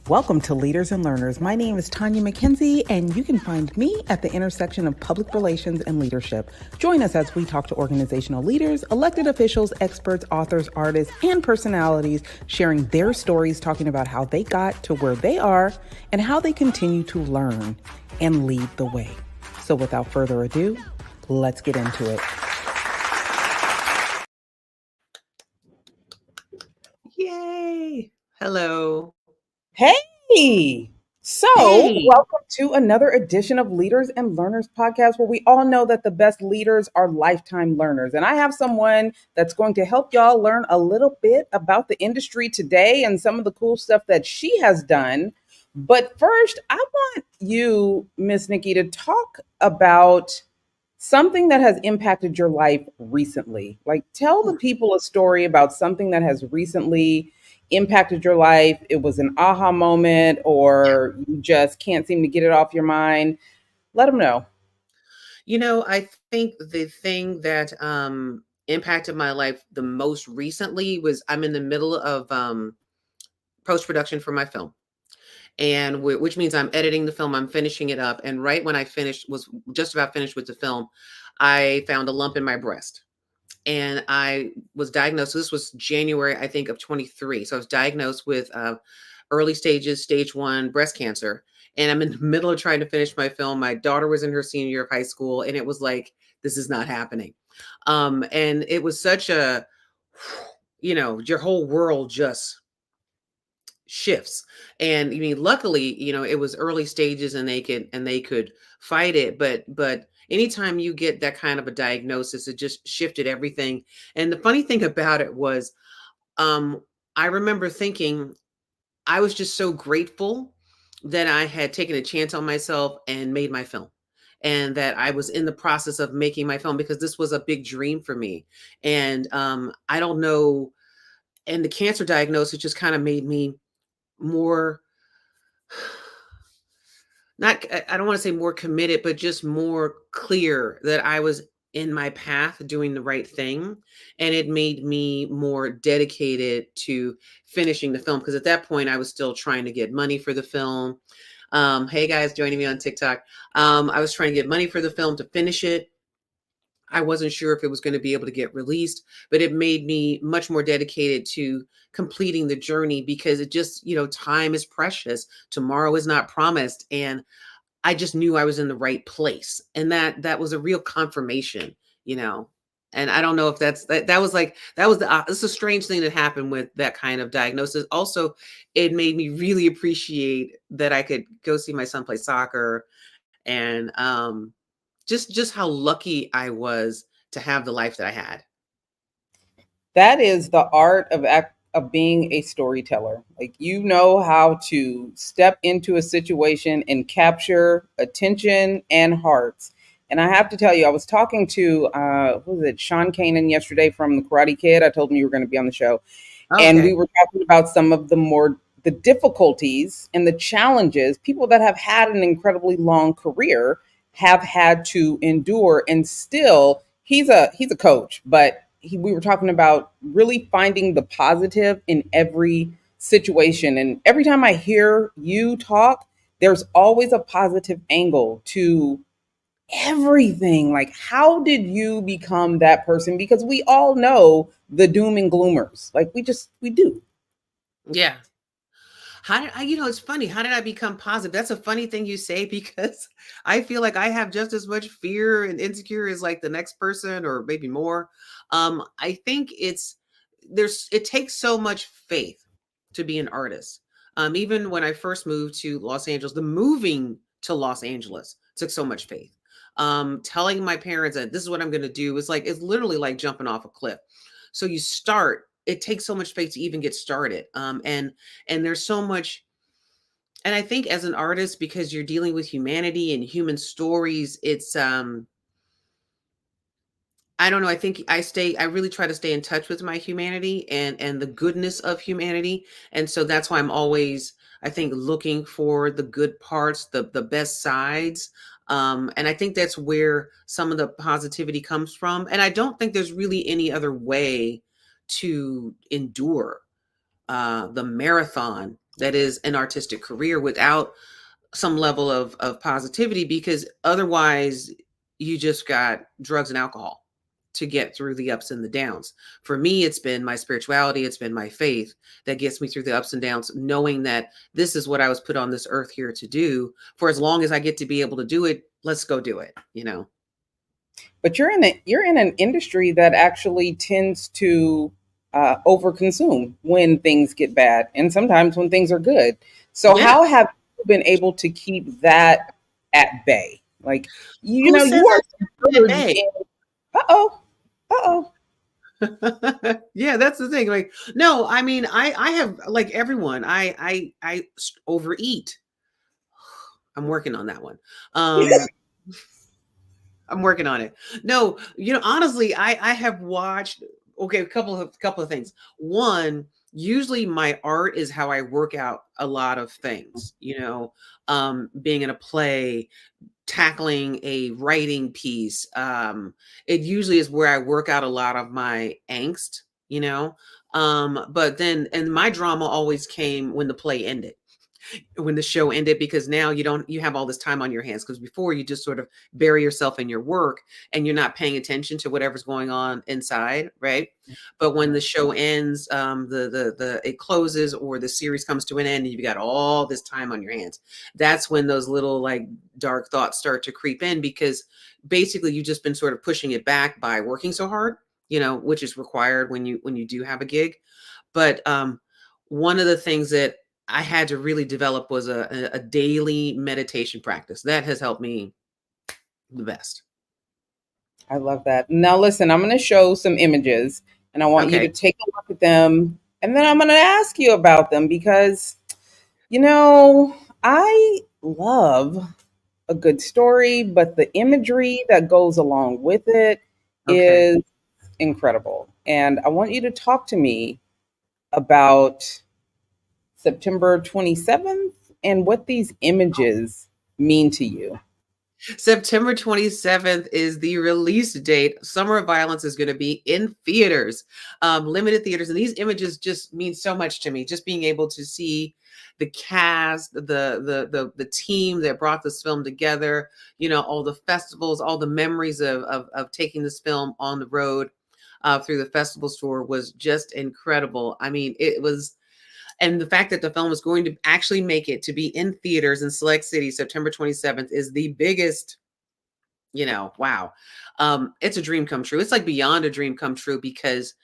Welcome to Leaders and Learners. My name is Tanya McKenzie, and you can find me at the intersection of public relations and leadership. Join us as we talk to organizational leaders, elected officials, experts, authors, artists, and personalities, sharing their stories, talking about how they got to where they are and how they continue to learn and lead the way. So without further ado, let's get into it. Yay! Hello. Hey! Welcome to another edition of Leaders and Learners podcast, where we all know that the best leaders are lifetime learners. And I have someone that's going to help y'all learn a little bit about the industry today and some of the cool stuff that she has done. But first, I want you, Miss Nicki, to talk about something that has impacted your life recently. Like, tell the people a story about something that has recently impacted your life. It was an aha moment, or you just can't seem to get it off your mind. Let them know. I think the thing that impacted my life the most recently was I'm in the middle of post-production for my film. And which means I'm editing the film, I'm finishing it up. And right when I was just about finished with the film, I found a lump in my breast. And I was diagnosed. So this was January, I think, of 23. So I was diagnosed with early stages, stage 1 breast cancer. And I'm in the middle of trying to finish my film. My daughter was in her senior year of high school, and it was like, this is not happening. And it was such a, your whole world just shifts. And I mean, luckily, it was early stages and they could fight it. But anytime you get that kind of a diagnosis, it just shifted everything. And the funny thing about it was, I remember thinking I was just so grateful that I had taken a chance on myself and made my film. And that I was in the process of making my film, because this was a big dream for me. And I don't know. And the cancer diagnosis just kind of made me more, not, I don't want to say more committed, but just more clear that I was in my path doing the right thing. And it made me more dedicated to finishing the film, because at that point I was still trying to get money for the film. Hey guys, joining me on TikTok. I was trying to get money for the film to finish it. I wasn't sure if it was going to be able to get released, but it made me much more dedicated to completing the journey, because it just, time is precious. Tomorrow is not promised. And I just knew I was in the right place. And that was a real confirmation, you know. And I don't know if that was like, that was it's a strange thing that happened with that kind of diagnosis. Also, it made me really appreciate that I could go see my son play soccer. And just how lucky I was to have the life that I had. That is the art of being a storyteller. Like, you know how to step into a situation and capture attention and hearts. And I have to tell you, I was talking to who was it, Sean Kanan yesterday from The Karate Kid. I told him you were going to be on the show, and we were talking about some of the difficulties and the challenges people that have had an incredibly long career have had to endure. And still, he's a coach, but we were talking about really finding the positive in every situation. And every time I hear you talk, there's always a positive angle to everything. Like, how did you become that person? Because we all know the doom and gloomers. Like, we do. Yeah. How did I, it's funny. How did I become positive? That's a funny thing you say, because I feel like I have just as much fear and insecure as like the next person, or maybe more. I think it takes so much faith to be an artist. Even when I first moved to Los Angeles, the moving to Los Angeles took so much faith. Telling my parents that this is what I'm going to do is like, it's literally like jumping off a cliff. So it takes so much faith to even get started. And there's so much, and I think as an artist, because you're dealing with humanity and human stories, it's I don't know, I think I really try to stay in touch with my humanity and the goodness of humanity. And so that's why I'm always, I think, looking for the good parts, the best sides. And I think that's where some of the positivity comes from. And I don't think there's really any other way to endure the marathon that is an artistic career without some level of positivity, because otherwise you just got drugs and alcohol to get through the ups and the downs. For me, it's been my spirituality, it's been my faith that gets me through the ups and downs, knowing that this is what I was put on this earth here to do. For as long as I get to be able to do it, let's go do it, you know. But you're in an industry that actually tends to overconsume when things get bad, and sometimes when things are good. So Yeah. how have you been able to keep that at bay? Like, Who you says are I'm at submerged bay? in. Uh oh, uh oh. Yeah, that's the thing. Like, no, I mean, I have, like everyone, overeat. I'm working on that one. Um, I'm working on it. No, honestly, I have watched, okay, a couple of things. One, usually my art is how I work out a lot of things, being in a play, tackling a writing piece. It usually is where I work out a lot of my angst, you know. But then, and my drama always came when the play ended, when the show ended, because now you have all this time on your hands, because before you just sort of bury yourself in your work and you're not paying attention to whatever's going on inside, right? But when the show ends, the it closes, or the series comes to an end, and you've got all this time on your hands, that's when those little, like, dark thoughts start to creep in, because basically you've just been sort of pushing it back by working so hard, which is required when you do have a gig. But one of the things that I had to really develop was a daily meditation practice. That has helped me the best. I love that. Now, listen, I'm going to show some images and I want you to Okay. take a look at them. And then I'm going to ask you about them because, you know, I love a good story, but the imagery that goes along with it Okay. is incredible. And I want you to talk to me about September 27th and what these images mean to you. September 27th is the release date. Summer of Violence is going to be in theaters, limited theaters. And these images just mean so much to me. Just being able to see the cast, the team that brought this film together, all the festivals, all the memories of taking this film on the road through the festival tour was just incredible. I mean, it was, and the fact that the film is going to actually make it to be in theaters in select cities September 27th is the biggest, wow. It's a dream come true. It's like beyond a dream come true, because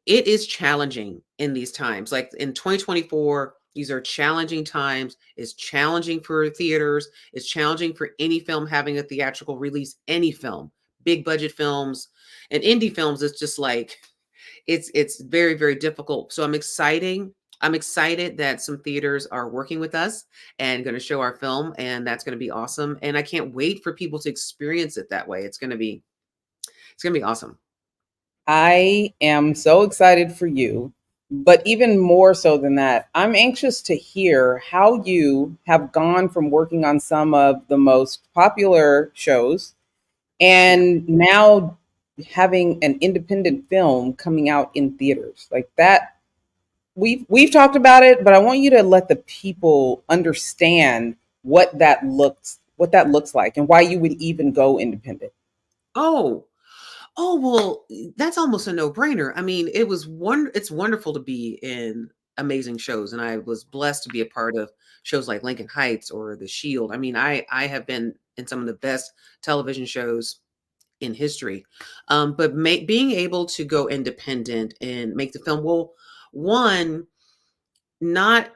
it is challenging in these times. Like in 2024, these are challenging times. It's challenging for theaters. It's challenging for any film having a theatrical release, any film, big budget films and indie films. It's just like, it's very, very difficult. So I'm excited that some theaters are working with us and going to show our film, and that's going to be awesome. And I can't wait for people to experience it that way. It's going to be awesome. I am so excited for you, but even more so than that, I'm anxious to hear how you have gone from working on some of the most popular shows Yeah. and now having an independent film coming out in theaters. Like that, we've talked about it, but I want you to let the people understand what that looks like and why you would even go independent. Oh, oh, well, that's almost a no-brainer. I mean, it's wonderful to be in amazing shows, and I was blessed to be a part of shows like Lincoln Heights or The Shield. I mean, I have been in some of the best television shows in history. But being able to go independent and make the film, well, one, not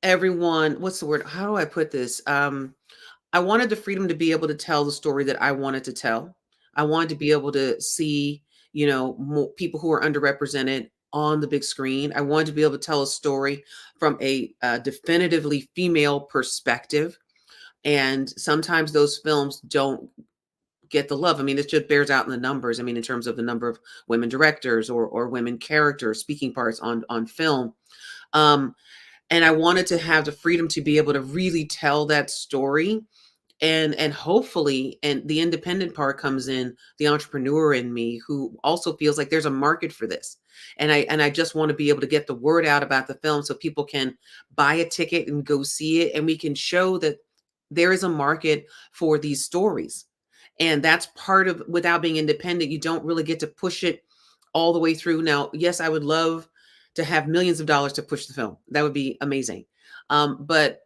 everyone, what's the word? How do I put this? I wanted the freedom to be able to tell the story that I wanted to tell. I wanted to be able to see, more people who are underrepresented on the big screen. I wanted to be able to tell a story from a definitively female perspective. And sometimes those films don't get the love. I mean, it just bears out in the numbers. I mean, in terms of the number of women directors or women characters, speaking parts on film. Um, and I wanted to have the freedom to be able to really tell that story, and hopefully, and the independent part comes in, the entrepreneur in me, who also feels like there's a market for this. And I just want to be able to get the word out about the film so people can buy a ticket and go see it, and we can show that there is a market for these stories. And that's part of, without being independent, you don't really get to push it all the way through. Now, yes, I would love to have millions of dollars to push the film. That would be amazing. But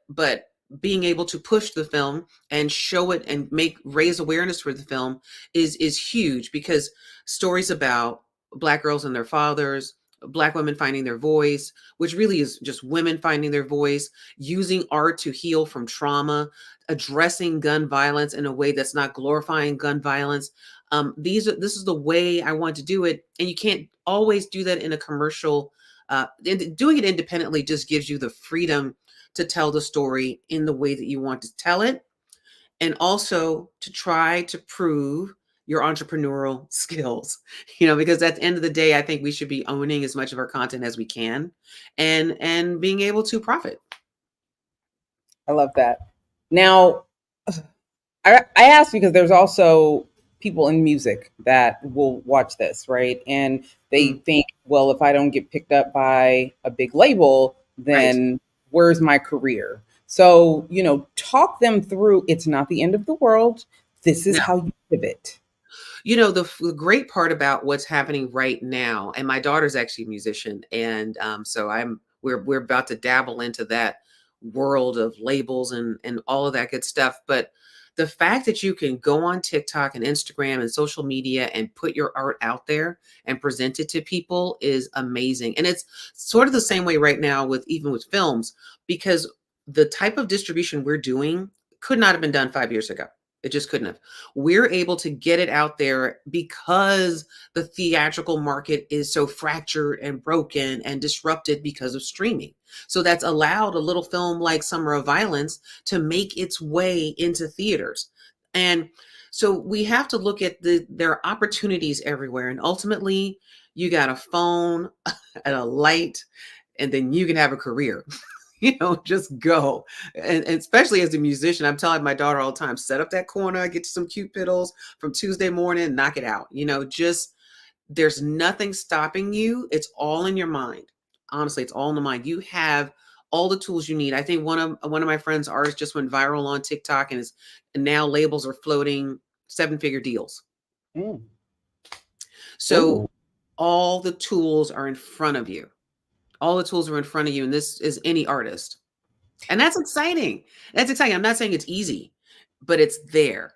being able to push the film and show it and raise awareness for the film is huge, because stories about Black girls and their fathers, Black women finding their voice, which really is just women finding their voice, using art to heal from trauma, addressing gun violence in a way that's not glorifying gun violence. This is the way I want to do it, and you can't always do that in a commercial. Doing it independently just gives you the freedom to tell the story in the way that you want to tell it, and also to try to prove your entrepreneurial skills. Because at the end of the day, I think we should be owning as much of our content as we can, and being able to profit. I love that. Now, I ask because there's also people in music that will watch this, right? And they Mm, think, well, if I don't get picked up by a big label, right. then where's my career? So, talk them through, it's not the end of the world. This is No. how you pivot. The great part about what's happening right now, and my daughter's actually a musician, and so we're about to dabble into that world of labels and all of that good stuff. But the fact that you can go on TikTok and Instagram and social media and put your art out there and present it to people is amazing. And it's sort of the same way right now with, even with films, because the type of distribution we're doing could not have been done 5 years ago. It just couldn't have. We're able to get it out there because the theatrical market is so fractured and broken and disrupted because of streaming. So that's allowed a little film like Summer of Violence to make its way into theaters. And so we have to look at there are opportunities everywhere. And ultimately, you got a phone and a light, and then you can have a career. Just go. And especially as a musician, I'm telling my daughter all the time, set up that corner, get you some cute piddles from Tuesday morning, knock it out. Just, there's nothing stopping you. It's all in your mind. Honestly, it's all in the mind. You have all the tools you need. I think one of my friends' artists just went viral on TikTok, and now labels are floating 7-figure deals. Mm. So Ooh. all the tools are in front of you. All the tools are in front of you, and this is any artist. And that's exciting. That's exciting. I'm not saying it's easy, but it's there.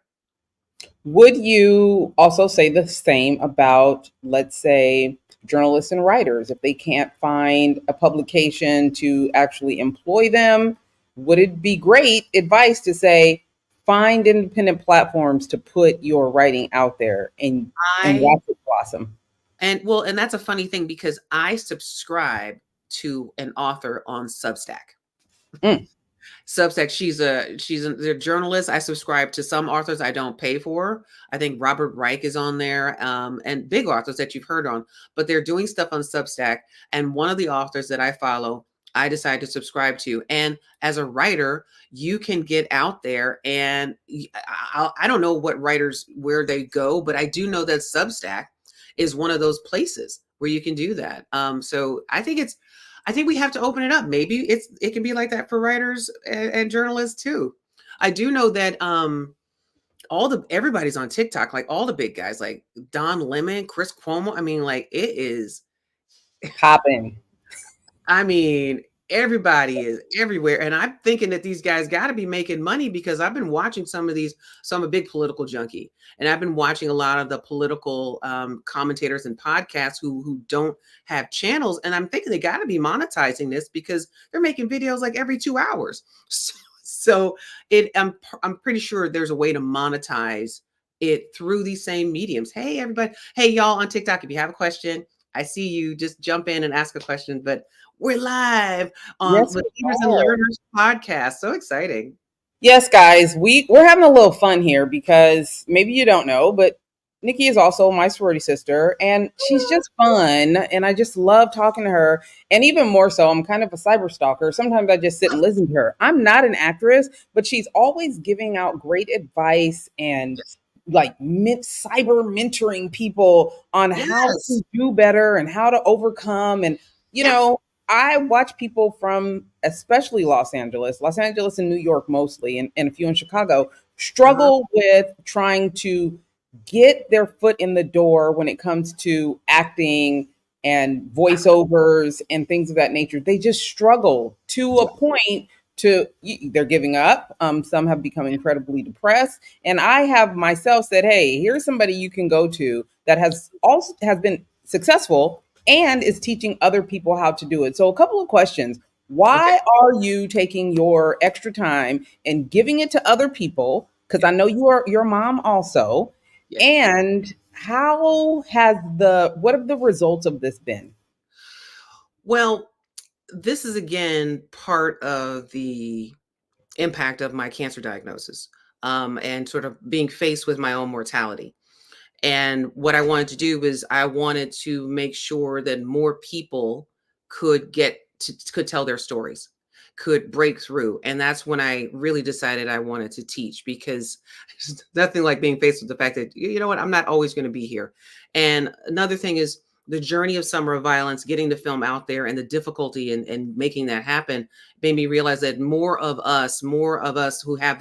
Would you also say the same about, let's say, journalists and writers? If they can't find a publication to actually employ them, would it be great advice to say, find independent platforms to put your writing out there and I watch it blossom? and that's a funny thing, because I subscribe to an author on Substack. Mm, Substack, they're a journalist. I subscribe to some authors I don't pay for. I think Robert Reich is on there, and big authors that you've heard on, but they're doing stuff on Substack. And one of the authors that I follow, I decide to subscribe to. And as a writer, you can get out there, and I don't know what writers, where they go, but I do know that Substack is one of those places where you can do that. So I think we have to open it up. Maybe it can be like that for writers and journalists too. I do know that everybody's on TikTok, like all the big guys, like Don Lemon, Chris Cuomo. I mean, like it is. popping. I mean, everybody is everywhere, and I'm thinking that these guys got to be making money, because I've been watching some of these. So I'm a big political junkie, and I've been watching a lot of the political commentators and podcasts who don't have channels, and I'm thinking they got to be monetizing this, because they're making videos like every 2 hours. So I'm pretty sure there's a way to monetize it through these same mediums. Hey everybody, hey y'all on TikTok, if you have a question, I see you, just jump in and ask a question. But we're live on Yes, with we Leaders and are. Learners podcast. So exciting. Yes, guys, we're having a little fun here because maybe you don't know, but Nikki is also my sorority sister, and she's just fun, and I just love talking to her. And even more so, I'm kind of a cyber stalker. Sometimes I just sit and listen to her. I'm not an actress, but she's always giving out great advice and like cyber mentoring people on how Yes. to do better and how to overcome. And, you Yep. know, I watch people from especially Los Angeles and New York mostly, and a few in Chicago, Uh-huh. struggle with trying to get their foot in the door when it comes to acting and voiceovers and things of that nature. They just struggle to a Yeah. point to they're giving up. Some have become incredibly depressed, and I have myself said, "Hey, here's somebody you can go to that has been successful and is teaching other people how to do it." So, a couple of questions. Okay. Why are you taking your extra time and giving it to other people? Because Yeah. I know you are your mom also. Yeah. And what have the results of this been? Well, this is again part of the impact of my cancer diagnosis, and sort of being faced with my own mortality. And what I wanted to do was I wanted to make sure that more people could tell their stories, could break through. And that's when I really decided I wanted to teach, because there's nothing like being faced with the fact that, you know what, I'm not always going to be here. And another thing is the journey of Summer of Violence, getting the film out there and the difficulty in making that happen made me realize that more of us who have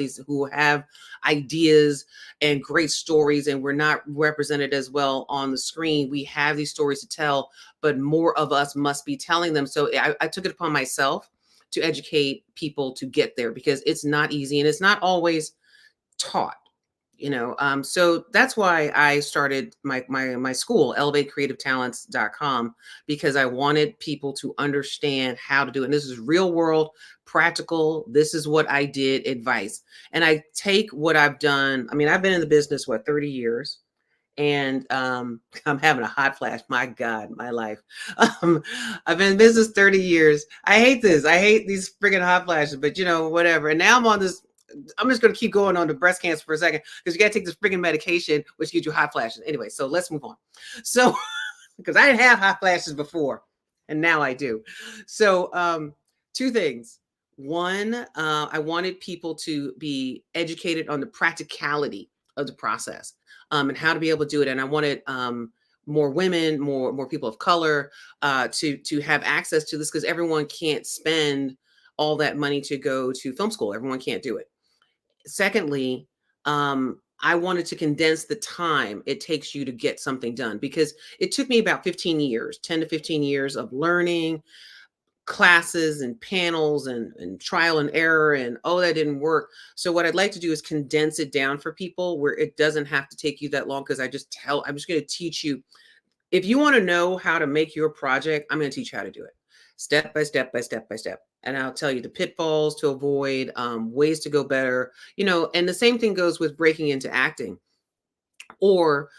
ideas and great stories, and we're not represented as well on the screen. We have these stories to tell, but more of us must be telling them. So I took it upon myself to educate people to get there, because it's not easy and it's not always taught. So that's why I started my school, elevatecreativetalents.com, because I wanted people to understand how to do it. And this is real world, practical. This is what I did, advice. And I take what I've done. I mean, I've been in the business, 30 years. And I'm having a hot flash. My God, my life. Um, I've been in business 30 years. I hate this. I hate these freaking hot flashes, but whatever. And now I'm on this. I'm just going to keep going on to breast cancer for a second, because you got to take this freaking medication, which gives you hot flashes. Anyway, so let's move on. So, because I didn't have hot flashes before, and now I do. So, two things. One, I wanted people to be educated on the practicality of the process, and how to be able to do it. And I wanted more women, more people of color, to have access to this, because everyone can't spend all that money to go to film school. Everyone can't do it. Secondly, I wanted to condense the time it takes you to get something done, because it took me about 15 years, 10 to 15 years of learning, classes and panels and trial and error, and oh, that didn't work. So what I'd like to do is condense it down for people where it doesn't have to take you that long, because I'm just going to teach you. If you want to know how to make your project, I'm going to teach you how to do it, step by step by step by step. And I'll tell you the pitfalls to avoid, ways to go better. And the same thing goes with breaking into acting, or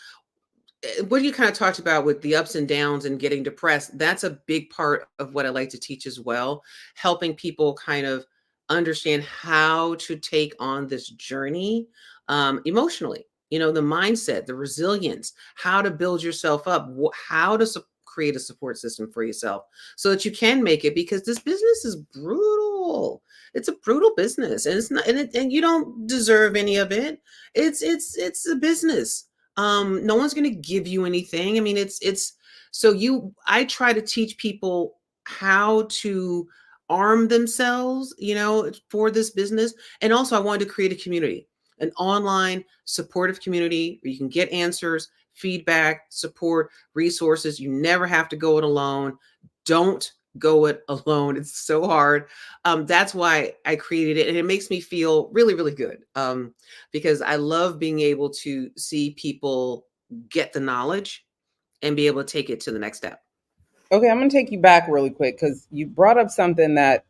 what you kind of talked about with the ups and downs and getting depressed. That's a big part of what I like to teach as well, helping people kind of understand how to take on this journey, emotionally. The mindset, the resilience, how to build yourself up, how to create a support system for yourself so that you can make it, because this business is brutal. It's a brutal business, and it's not, and you don't deserve any of it. It's a business. No one's going to give you anything. I mean, it's so I try to teach people how to arm themselves, for this business. And also I wanted to create a community, an online supportive community where you can get answers, feedback, support, resources. You never have to go it alone. Don't go it alone. It's so hard. That's why I created it. And it makes me feel really, really good. Because I love being able to see people get the knowledge and be able to take it to the next step. Okay, I'm going to take you back really quick because you brought up something that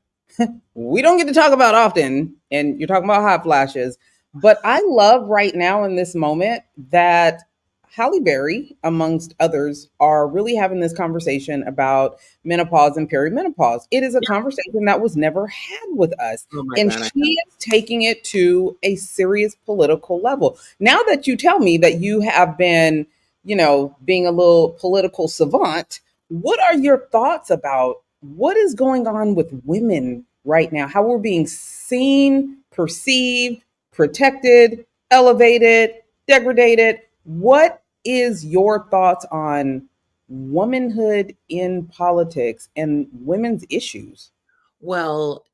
we don't get to talk about often, and you're talking about hot flashes. But I love right now in this moment that Halle Berry, amongst others, are really having this conversation about menopause and perimenopause. It is a Yeah. conversation that was never had with us. Oh my And God, I she know. is taking it to a serious political level. Now that you tell me that you have been, being a little political savant, what are your thoughts about what is going on with women right now? How we're being seen, perceived, protected, elevated. degraded. What is your thoughts on womanhood in politics and women's issues? Well,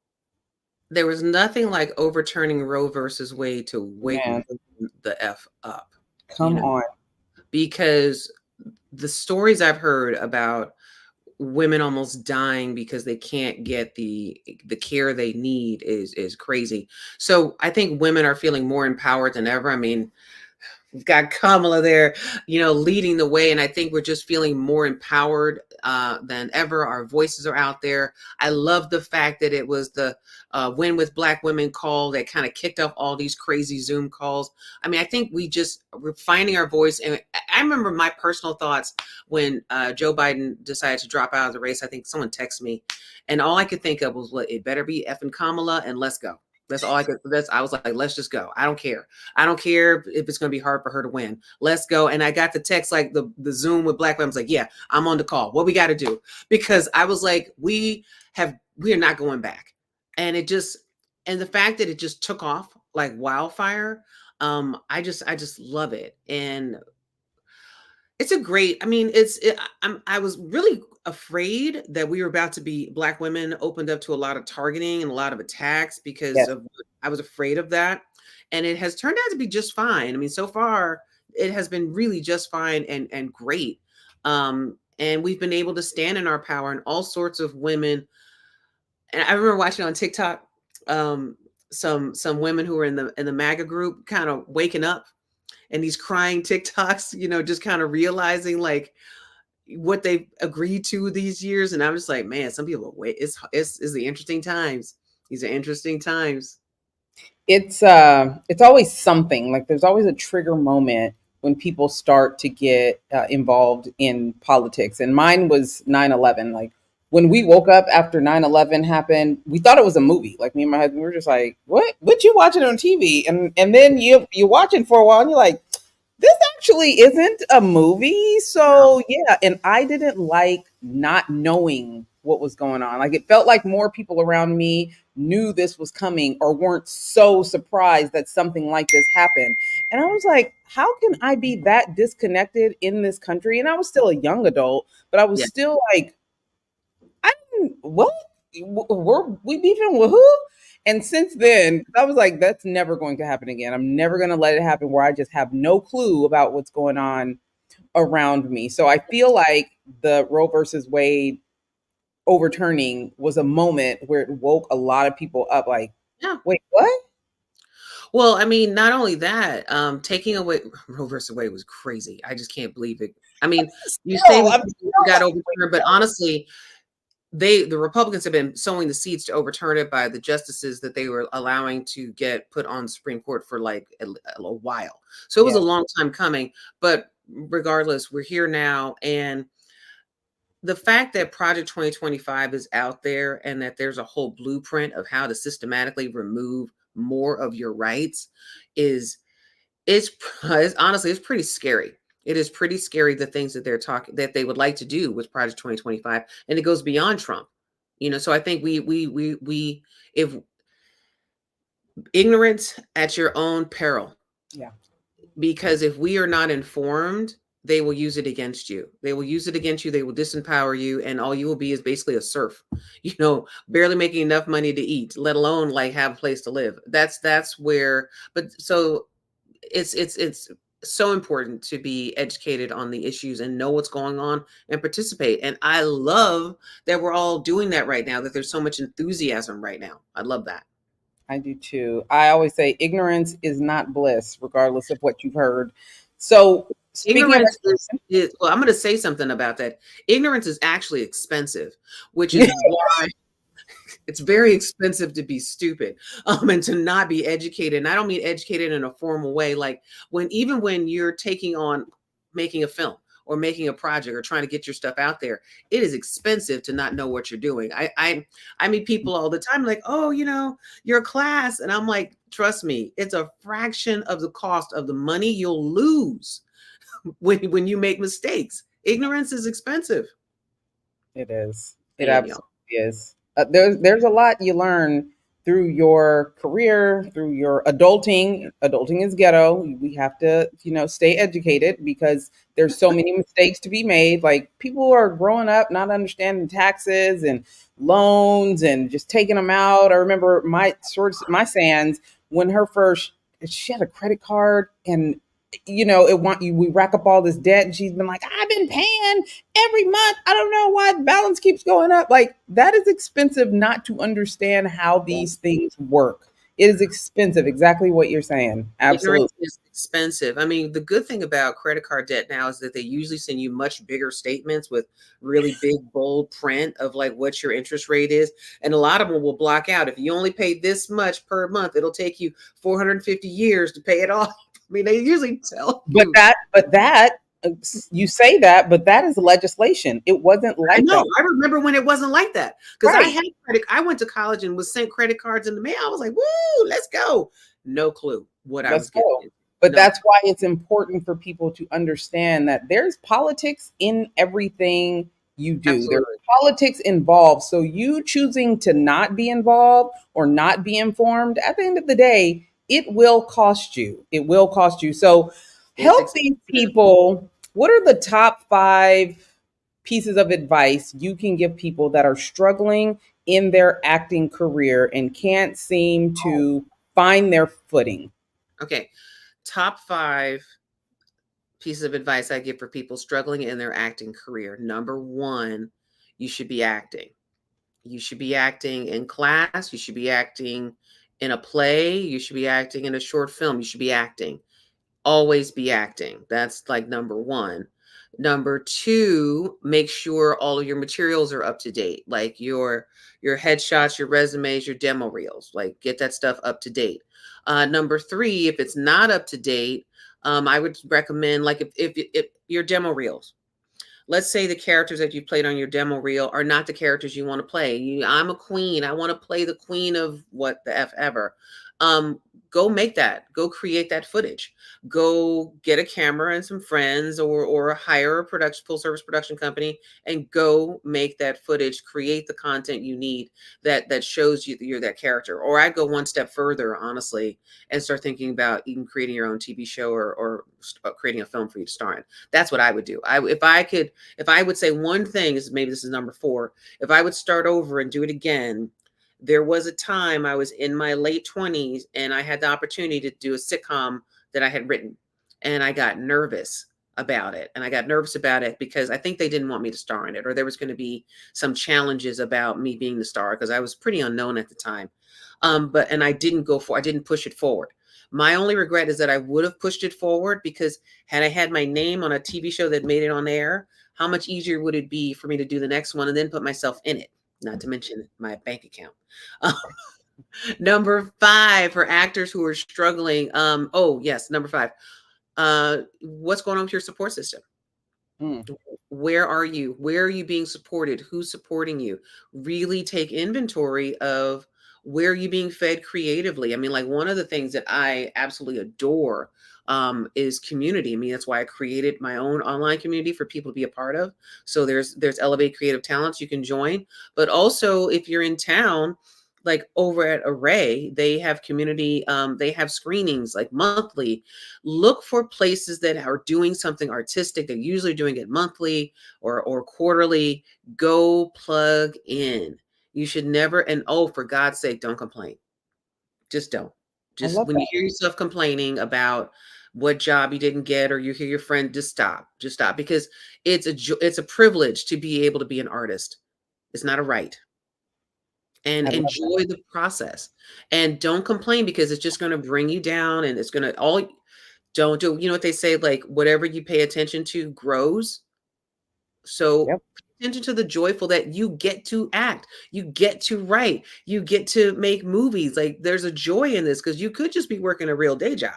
there was nothing like overturning Roe versus Wade to wake Man, the F up, you come know, on. because the stories I've heard about women almost dying because they can't get the care they need is crazy. So I think women are feeling more empowered than ever. I mean, we've got Kamala there, leading the way. And I think we're just feeling more empowered than ever. Our voices are out there. I love the fact that it was the Win with Black Women call that kind of kicked off all these crazy Zoom calls. I mean, I think we're finding our voice. And I remember my personal thoughts when Joe Biden decided to drop out of the race. I think someone texted me, and all I could think of was, it better be effing Kamala, and let's go. That's all I could. I was like, let's just go. I don't care. I don't care if it's going to be hard for her to win. Let's go. And I got the text, like the Zoom with Black women. I was like, yeah, I'm on the call. What we got to do? Because I was like, we are not going back. And and the fact that it just took off like wildfire, I just love it. And it's a great, I mean, I was really afraid that we were about to be, Black women opened up to a lot of targeting and a lot of attacks because Yes. of, I was afraid of that. And it has turned out to be just fine. I mean, so far it has been really just fine and great. And we've been able to stand in our power, and all sorts of women. And I remember watching on TikTok, some women who were in the MAGA group kind of waking up, and these crying TikToks, just kind of realizing like what they've agreed to these years. And I'm just like, man, some people wait. It's the interesting times. These are interesting times. It's always something. Like there's always a trigger moment when people start to get involved in politics. And mine was 9/11. Like when we woke up after 9/11 happened, we thought it was a movie. Like me and my husband, we were just like, what you watching on TV? And then you're watching for a while and you're like, this actually isn't a movie. So yeah, and I didn't like not knowing what was going on. Like it felt like more people around me knew this was coming or weren't so surprised that something like this happened. And I was like, how can I be that disconnected in this country? And I was still a young adult, but I was Yeah. still like, I didn't, what? Were we beefing with who? And since then, I was like, that's never going to happen again. I'm never going to let it happen where I just have no clue about what's going on around me. So I feel like the Roe versus Wade overturning was a moment where it woke a lot of people up like, Yeah. wait, what? Well, I mean, not only that, taking away Roe versus Wade was crazy. I just can't believe it. I mean, you say Still, this I'm still got like, overturned, but honestly, the Republicans have been sowing the seeds to overturn it by the justices that they were allowing to get put on the Supreme Court for like a while. So it was a yeah, long time coming, but regardless, we're here now. And the fact that Project 2025 is out there, and that there's a whole blueprint of how to systematically remove more of your rights is it's honestly, it's pretty scary. It is pretty scary, the things that they're talking that they would like to do with Project 2025, and it goes beyond Trump. So I think we if ignorance at your own peril, yeah, because if we are not informed, they will use it against you. They will use it against you. They will disempower you, and all you will be is basically a serf, barely making enough money to eat, let alone like have a place to live. That's where. But so it's so important to be educated on the issues and know what's going on and participate. And I love that we're all doing that right now. That there's so much enthusiasm right now. I love that. I do too. I always say ignorance is not bliss, regardless of what you've heard. So speaking of Ignorance is well, I'm going to say something about that. Ignorance is actually expensive, which is why it's very expensive to be stupid, and to not be educated. And I don't mean educated in a formal way. Like even when you're taking on making a film or making a project or trying to get your stuff out there, it is expensive to not know what you're doing. I meet people all the time like, oh, your class, and I'm like, trust me, it's a fraction of the cost of the money you'll lose when you make mistakes. Ignorance is expensive. it is. It Anyhow. absolutely is. There's a lot you learn through your career, through your adulting. Adulting is ghetto. We have to, stay educated because there's so many mistakes to be made. Like people are growing up not understanding taxes and loans and just taking them out. I remember my Sans when her first she had a credit card and we rack up all this debt and she's been like, I've been paying every month. I don't know why the balance keeps going up. Like that is expensive not to understand how these things work. It is expensive. Exactly what you're saying. Absolutely. Ignorance is expensive. I mean, the good thing about credit card debt now is that they usually send you much bigger statements with really big, bold print of like what your interest rate is. And a lot of them will block out. If you only pay this much per month, it'll take you 450 years to pay it off. I mean, they usually tell But you. that you say that, but that is legislation. It wasn't I like know. that. I remember when it wasn't like that because I Right. had credit. I went to college and was sent credit cards in the mail. I was like, "Woo, let's go!" No clue what I Let's was getting go. into. But No that's why it's important for people to understand that there's politics in everything you do. There's absolutely. politics involved. So you choosing to not be involved or not be informed, at the end of the day, it will cost you. It will cost you. So It's help these expensive. people. What are the top 5 pieces of advice you can give people that are struggling in their acting career and can't seem Oh, to find their footing? okay. Top 5 pieces of advice I give for people struggling in their acting career. Number 1, you should be acting. You should be acting in class. You should be acting in a play. You should be acting in a short film. You should be acting. Always be acting. That's like number 1. Number 2, make sure all of your materials are up to date, like your headshots, your resumes, your demo reels. Like get that stuff up to date. Number 3, if it's not up to date, I would recommend like if your demo reels, let's say the characters that you played on your demo reel are not the characters you want to play. I'm a queen. I want to play the queen of what the F ever. Um, go make that. Go create that footage. Go get a camera and some friends, or hire a production full service production company, and go make that footage. Create the content you need that shows you that you're that character. Or I go one step further, honestly, and start thinking about even creating your own TV show, or creating a film for you to star in. That's what I would do. If I would say one thing, is maybe this is number 4, if I would start over and do it again, there was a time I was in my late 20s and I had the opportunity to do a sitcom that I had written. And I got nervous about it. And I got nervous about it because I think they didn't want me to star in it, or there was going to be some challenges about me being the star because I was pretty unknown at the time. And I didn't push it forward. My only regret is that I would have pushed it forward, because had I had my name on a TV show that made it on air, how much easier would it be for me to do the next one and then put myself in it? Not to mention my bank account. Number 5 for actors who are struggling. Oh yes, number 5. What's going on with your support system? Mm, Where are you? Where are you being supported? Who's supporting you? Really take inventory of where are you being fed creatively. I mean, like one of the things that I absolutely adore is community. I mean, that's why I created my own online community for people to be a part of. So there's Elevate Creative Talents you can join, but also if you're in town, like over at Array, they have community, they have screenings like monthly. Look for places that are doing something artistic. They're usually doing it monthly or quarterly. Go plug in. You should never, and oh, for God's sake, don't complain. Just don't. I Just love when you that. hear yourself complaining about what job you didn't get, or you hear your friend, just stop. Just stop, because it's a privilege to be able to be an artist. It's not a right. And I love that. enjoy the process. And don't complain, because it's just going to bring you down, and it's going to all don't do, you know what they say, like whatever you pay attention to grows. So Yep. pay attention to the joyful, that you get to act, you get to write, you get to make movies. Like there's a joy in this, because you could just be working a real day job,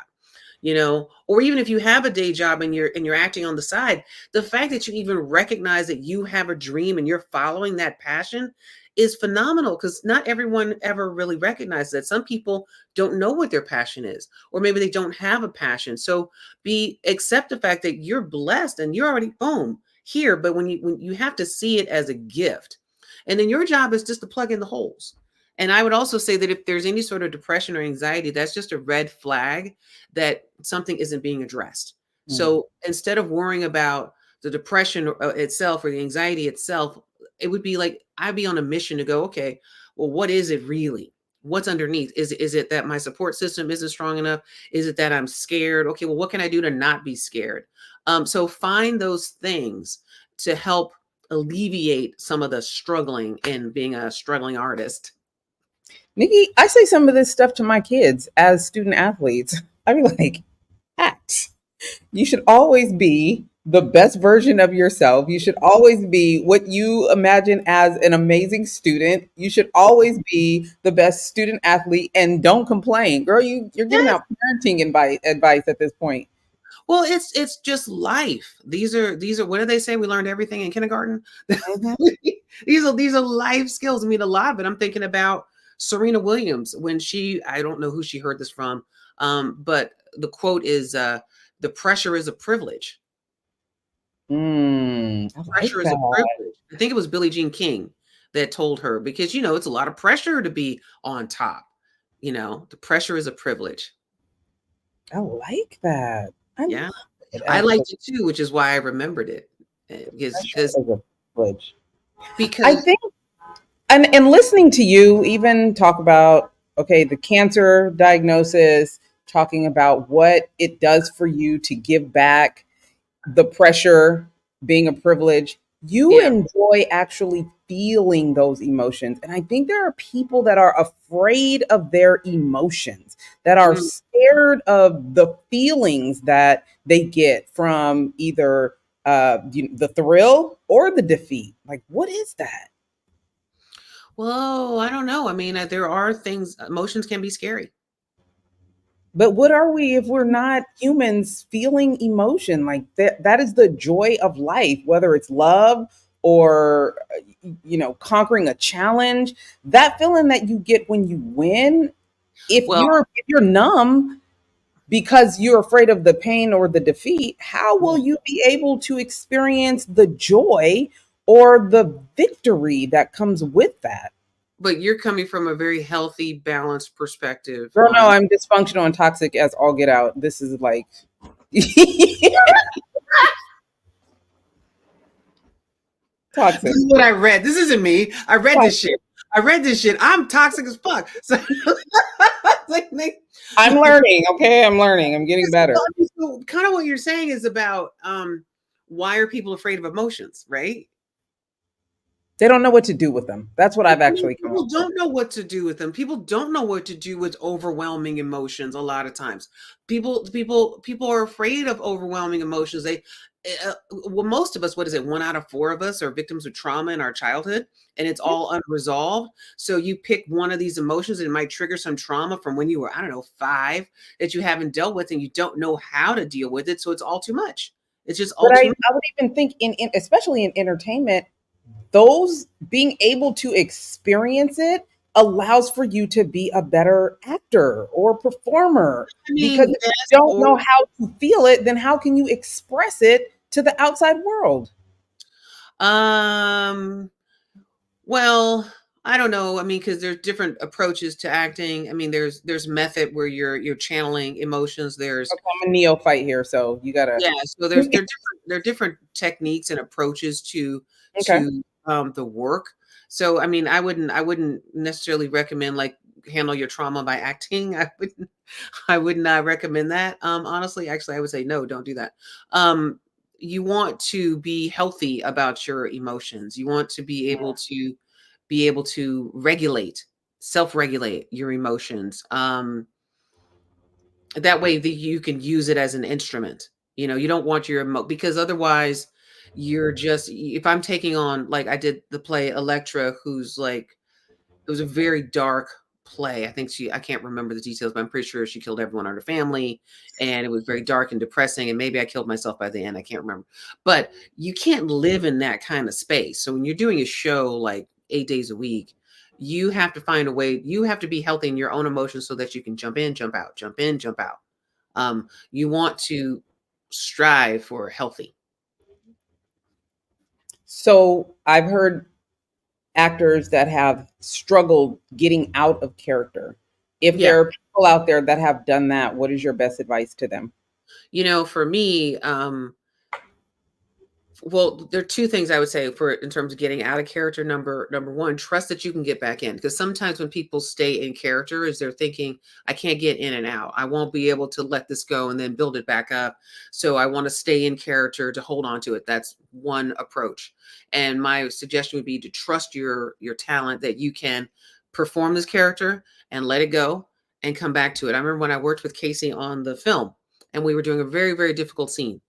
or even if you have a day job and you're acting on the side, the fact that you even recognize that you have a dream and you're following that passion is phenomenal, because not everyone ever really recognizes that. Some people don't know what their passion is, or maybe they don't have a passion. So be accept the fact that you're blessed and you're already boom here, but when you have to see it as a gift, and then your job is just to plug in the holes. And I would also say that if there's any sort of depression or anxiety, that's just a red flag that something isn't being addressed. Mm. So instead of worrying about the depression itself or the anxiety itself, it would be like I'd be on a mission to go, okay, well, what is it really? What's underneath? Is it that my support system isn't strong enough? Is it that I'm scared? Okay, well, what can I do to not be scared? So find those things to help alleviate some of the struggling in being a struggling artist. Nikki, I say some of this stuff to my kids as student athletes. I be like, act. You should always be the best version of yourself. You should always be what you imagine as an amazing student. You should always be the best student athlete and don't complain. Girl, you're giving Yes. out parenting advice at this point. Well, it's just life. These are what do they say? We learned everything in kindergarten. Mhm. These are life skills. I mean, a lot of it. I'm thinking about Serena Williams when I don't know who she heard this from, but the quote is, "The pressure is a privilege. I like Pressure is a that. privilege." I think it was Billie Jean King that told her because it's a lot of pressure to be on top. The pressure is a privilege. I like that. I love Yeah, it I actually. liked it too, which is why I remembered it Pressure is a privilege. I because think and listening to you even talk about okay the cancer diagnosis, talking about what it does for you to give back, the pressure being a privilege, you yeah. enjoy actually feeling those emotions. And I think there are people that are afraid of their emotions, that are Mm. scared of the feelings that they get from either the thrill or the defeat. Like, what is that? Well, I don't know. I mean, there are things, emotions can be scary. But what are we if we're not humans feeling emotion? Like that is the joy of life, whether it's love or conquering a challenge. That feeling that you get when you win, Well, if you're numb because you're afraid of the pain or the defeat, how will you be able to experience the joy or the victory that comes with that? but you're coming from a very healthy, balanced perspective Girl, no, on. I'm dysfunctional and toxic as all get out. This is like This toxic. is what I read. This isn't me. I read this shit. Toxic. I read this shit. I'm toxic as fuck. So, like, I'm learning, okay? I'm learning. I'm getting better. so kind of what you're saying is about why are people afraid of emotions, right? They don't know what to do with them. That's what I've I mean, actually come people up with. don't know what to do with them. People don't know what to do with overwhelming emotions a lot of times. People are afraid of overwhelming emotions. Well, most of us, what is it? 1 out of 4 of us are victims of trauma in our childhood, and it's Yeah. all unresolved. So you pick one of these emotions, and it might trigger some trauma from when you were, I don't know, 5 that you haven't dealt with, and you don't know how to deal with it. So it's all too much. It's just But all too much. I would even think in especially in entertainment, those being able to experience it allows for you to be a better actor or performer. I Because mean, if you yes, don't or know how to feel it, then how can you express it to the outside world? um well, I don't know. I mean, because there's different approaches to acting. I mean, there's method where you're channeling emotions. There's Okay, I'm a neophyte here, so you gotta yeah, so there are different techniques and approaches to okay. the work. So I mean, I wouldn't necessarily recommend like handle your trauma by acting. I would not recommend that. Honestly, actually, I would say no, don't do that. Um, you want to be healthy about your emotions. You want to be able to regulate, self-regulate your emotions. That way that you can use it as an instrument. You don't want because otherwise you're just if I'm taking on like I did the play Electra, who's like it was a very dark play. I can't remember the details, but I'm pretty sure she killed everyone in her family. And it was very dark and depressing. And maybe I killed myself by the end. I can't remember. But you can't live in that kind of space. So when you're doing a show like 8 days a week, you have to find a way, you have to be healthy in your own emotions so that you can jump in, jump out, jump in, jump out. You want to strive for healthy. So I've heard actors that have struggled getting out of character. If Yeah. there are people out there that have done that, what is your best advice to them? For me, well, there are two things I would say for in terms of getting out of character. Number one, trust that you can get back in. Because sometimes when people stay in character, is they're thinking, I can't get in and out. I won't be able to let this go and then build it back up. So I want to stay in character to hold on to it. That's one approach. And my suggestion would be to trust your talent that you can perform this character and let it go and come back to it. I remember when I worked with Casey on the film and we were doing a very, very difficult scene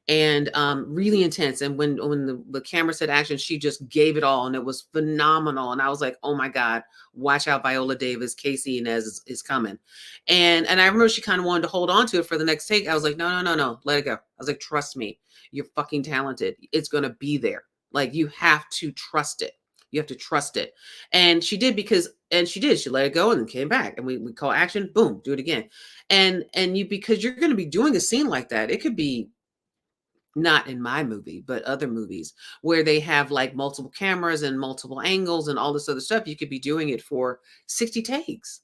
and really intense. And when the camera said action, she just gave it all, and it was phenomenal. And I was like, oh my God, watch out, Viola Davis, Casey Inez is coming. And I remember she kind of wanted to hold on to it for the next take. I was like, no, no, no, no, let it go. I was like, trust me, you're fucking talented. It's gonna be there. Like you have to trust it. You have to trust it. And she did and she did. She let it go and then came back. And we call action, boom, do it again. And you because you're gonna be doing a scene like that, it could be not in my movie, but other movies where they have like multiple cameras and multiple angles and all this other stuff. You could be doing it for 60 takes.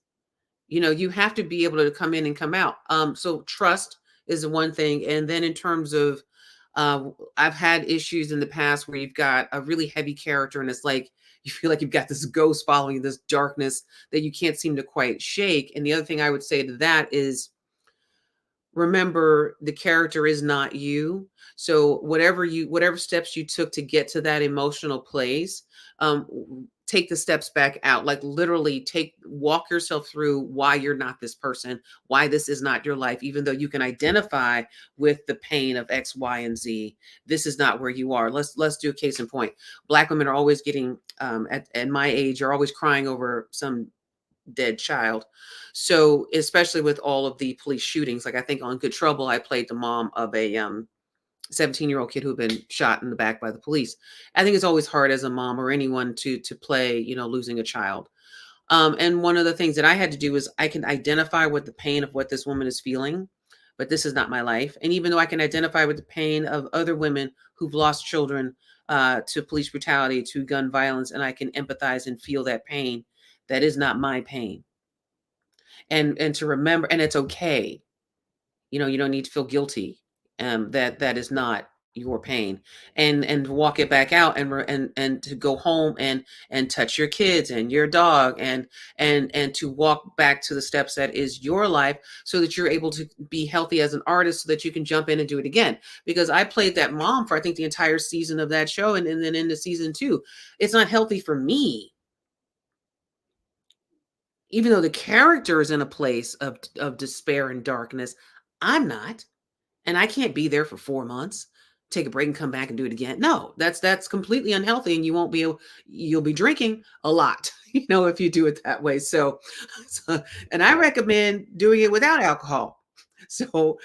You have to be able to come in and come out. So trust is the one thing. And then in terms of, I've had issues in the past where you've got a really heavy character and it's like, you feel like you've got this ghost following you, this darkness that you can't seem to quite shake. And the other thing I would say to that is, remember the character is not you. So whatever steps you took to get to that emotional place, take the steps back out, like literally walk yourself through why you're not this person, why this is not your life, even though you can identify with the pain of X, Y, and Z. This is not where you are. Let's do a case in point. Black women are always getting at my age are always crying over some dead child. So especially with all of the police shootings, like I think on Good Trouble, I played the mom of a 17-year-old kid who'd been shot in the back by the police. I think it's always hard as a mom or anyone to play, losing a child. And one of the things that I had to do is I can identify with the pain of what this woman is feeling, but this is not my life. And even though I can identify with the pain of other women who've lost children to police brutality, to gun violence, and I can empathize and feel that pain, that is not my pain. And to remember, and it's okay. You don't need to feel guilty. That is not your pain, and walk it back out, and to go home and touch your kids and your dog, and to walk back to the steps that is your life, so that you're able to be healthy as an artist, so that you can jump in and do it again. Because I played that mom for I think the entire season of that show, and then into season 2, it's not healthy for me. Even though the character is in a place of despair and darkness, I'm not. And I can't be there for 4 months, take a break and come back and do it again. No, that's completely unhealthy, and you'll be drinking a lot, if you do it that way. So and I recommend doing it without alcohol. So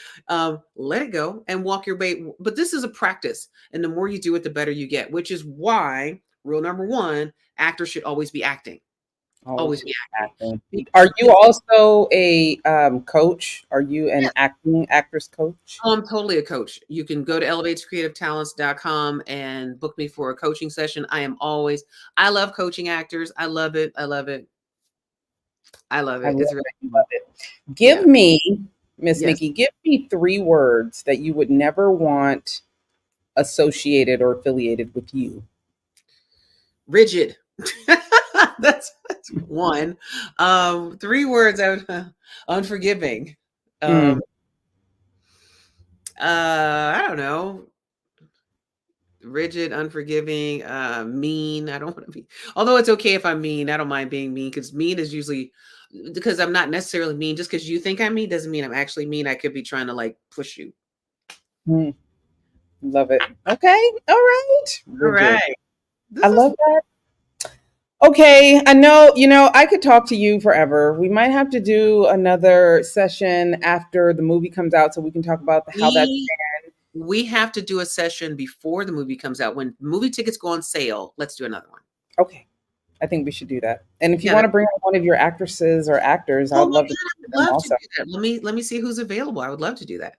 let it go and walk your way. But this is a practice, and the more you do it, the better you get, which is why rule number 1, actors should always be acting. Always Always be be acting. acting. Are you Because also a coach? Are you an acting actress coach? oh, I'm totally a coach. You can go to elevatescreativetalents.com and book me for a coaching session. I love coaching actors. I love it. I love it. I love I it. love It's really that you fun. love it. Yeah. Give me, Miss Yes. Nikki, give me 3 words that you would never want associated or affiliated with you. Um, Mm, I don't know. Rigid, unforgiving, mean. I don't want to be, although it's okay if I'm mean. I don't mind being mean, because mean is usually because I'm not necessarily mean. Just because you think I'm mean doesn't mean I'm actually mean. I could be trying to like push you. mm, love it. Okay. All right. All Rigid. right. I This is love that. Okay, I know, I could talk to you forever. We might have to do another session after the movie comes out so we can talk about how that's we we have to do a session before the movie comes out. When movie tickets go on sale, let's do another one. okay. I think we should do that. And if you Yeah. want to bring on one of your actresses or actors, I Oh would my love to God, I talk to would them love to also. do that. Let me see who's available. I would love to do that.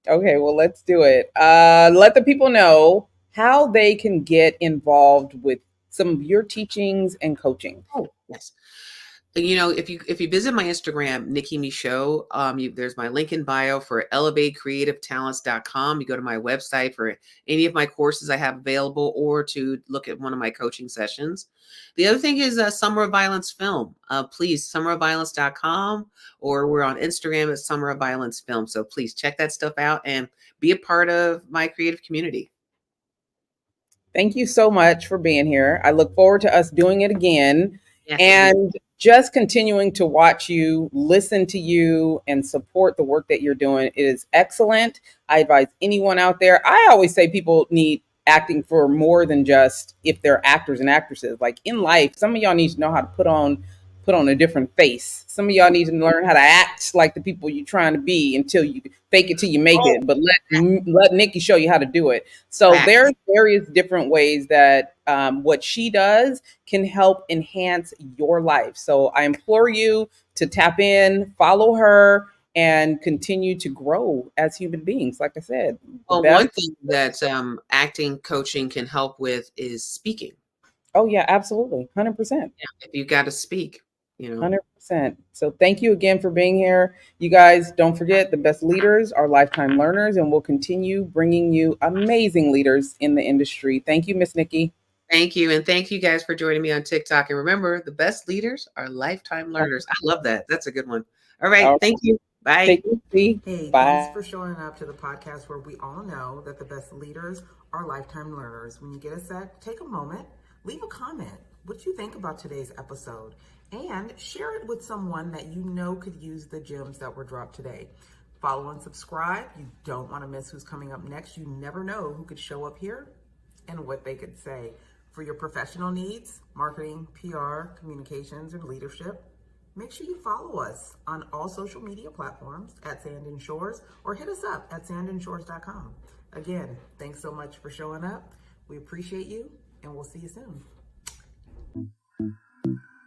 Okay, well, let's do it. Let the people know how they can get involved with some of your teachings and coaching? Oh, yes. If you visit my Instagram, Nicki Micheaux, there's my link in bio for elevatecreativetalents.com. You go to my website for any of my courses I have available, or to look at one of my coaching sessions. The other thing is Summer of Violence Film. Please, summerofviolence.com, or we're on Instagram at Summer of Violence Film. So please check that stuff out and be a part of my creative community. Thank you so much for being here. I look forward to us doing it again Yes, indeed. and just continuing to watch you, listen to you, and support the work that you're doing. It is excellent. I advise anyone out there. I always say people need acting for more than just if they're actors and actresses. Like in life, some of y'all need to know how to put on a different face. Some of y'all need to learn how to act like the people you're trying to be until you fake it till you make Oh, it. But let Nicki show you how to do it. So facts. there's various different ways that what she does can help enhance your life. So I implore you to tap in, follow her, and continue to grow as human beings. Like I said, the Well, best. one thing that acting coaching can help with is speaking. Oh yeah, absolutely, 100%. Yeah, if you got to speak, you know. 100%. So thank you again for being here. You guys, don't forget the best leaders are lifetime learners, and we'll continue bringing you amazing leaders in the industry. Thank you, Miss Nicki. Thank you. And thank you guys for joining me on TikTok. And remember, the best leaders are lifetime learners. I love that. That's a good one. All right. All right, Thank you. Bye. take it easy. Hey, thanks Bye. for showing up to the podcast where we all know that the best leaders are lifetime learners. When you get a sec, take a moment, leave a comment. What you think about today's episode? And share it with someone that you know could use the gems that were dropped today. Follow and subscribe. You don't want to miss who's coming up next. You never know who could show up here and what they could say. For your professional needs, marketing, PR, communications, and leadership, make sure you follow us on all social media platforms at Sand and Shores, or hit us up at sandandshores.com. Again, thanks so much for showing up. We appreciate you, and we'll see you soon.